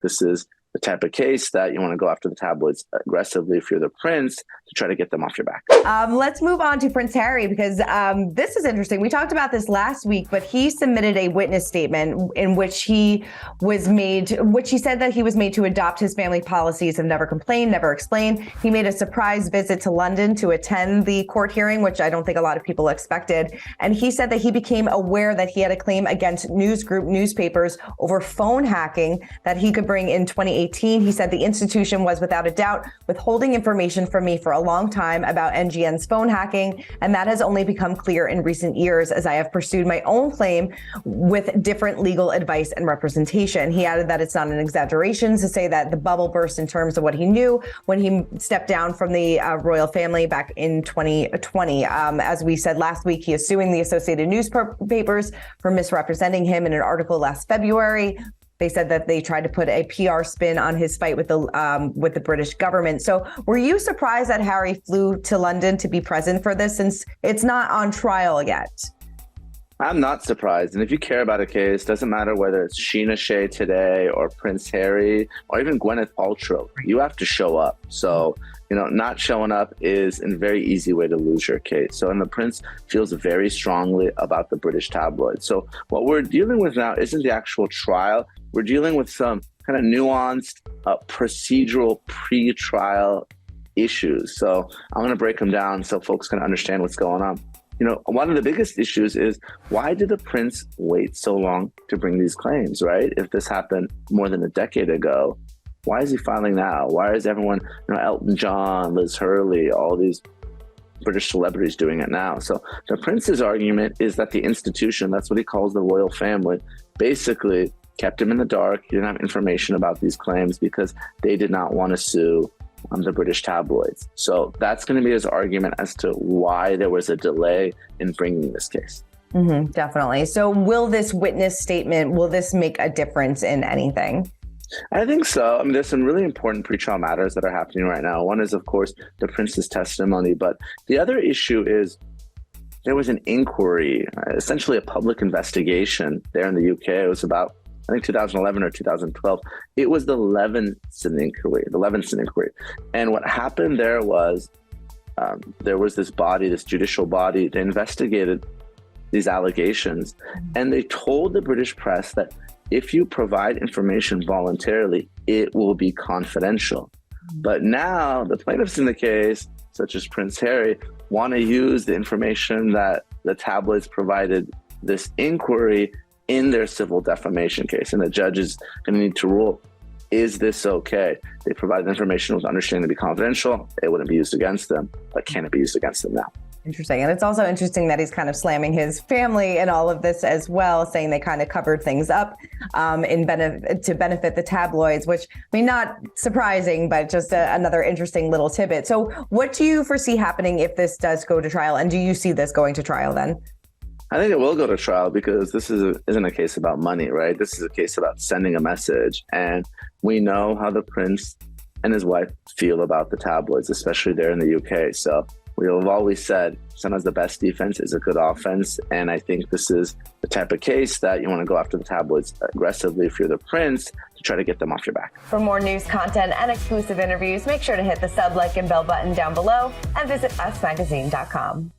this is the type of case that you want to go after the tabloids aggressively if you're the prince to try to get them off your back. Let's move on to Prince Harry, because this is interesting. We talked about this last week, but he submitted a witness statement in which he said that he was made to adopt his family policies of never complain, never explain. He made a surprise visit to London to attend the court hearing, which I don't think a lot of people expected. And he said that he became aware that he had a claim against newspapers over phone hacking that he could bring in 2018. He said the institution was without a doubt withholding information from me for a long time about NGN's phone hacking, and that has only become clear in recent years as I have pursued my own claim with different legal advice and representation. He added that it's not an exaggeration to say that the bubble burst in terms of what he knew when he stepped down from the royal family back in 2020. As we said last week, he is suing the Associated Newspapers for misrepresenting him in an article last February. They said that they tried to put a PR spin on his fight with the British government. So were you surprised that Harry flew to London to be present for this, since it's not on trial yet? I'm not surprised. And if you care about a case, doesn't matter whether it's Scheana Shay today or Prince Harry or even Gwyneth Paltrow, you have to show up. So, not showing up is a very easy way to lose your case. So, and the prince feels very strongly about the British tabloids. So what we're dealing with now isn't the actual trial. We're dealing with some kind of nuanced procedural pre-trial issues. So I'm going to break them down so folks can understand what's going on. One of the biggest issues is, why did the prince wait so long to bring these claims, right? If this happened more than a decade ago, why is he filing now? Why is everyone, Elton John, Liz Hurley, all these British celebrities doing it now? So the prince's argument is that the institution, that's what he calls the royal family, basically kept him in the dark. He didn't have information about these claims because they did not want to sue the British tabloids. So that's going to be his argument as to why there was a delay in bringing this case. Definitely. So will this witness statement, will this make a difference in anything? I think so. There's some really important pretrial matters that are happening right now. One is, of course, the prince's testimony. But the other issue is there was an inquiry, essentially a public investigation there in the UK. It was about, I think, 2011 or 2012. It was the Levinson inquiry. And what happened there was there was this body, this judicial body, they investigated these allegations, and they told the British press that if you provide information voluntarily, it will be confidential. But now the plaintiffs in the case, such as Prince Harry, want to use the information that the tabloids provided this inquiry in their civil defamation case. And the judge is going to need to rule, is this okay? They provide the information with understanding to be confidential. It wouldn't be used against them, but can it be used against them now? Interesting. And it's also interesting that he's kind of slamming his family in all of this as well, saying they kind of covered things up to benefit the tabloids, which, not surprising, but just another interesting little tidbit. So what do you foresee happening if this does go to trial? And do you see this going to trial then? I think it will go to trial because this isn't a case about money, right? This is a case about sending a message. And we know how the prince and his wife feel about the tabloids, especially there in the UK. So we have always said sometimes the best defense is a good offense. And I think this is the type of case that you want to go after the tabloids aggressively if you're the prince to try to get them off your back. For more news, content, and exclusive interviews, make sure to hit the sub, like, and bell button down below and visit usmagazine.com.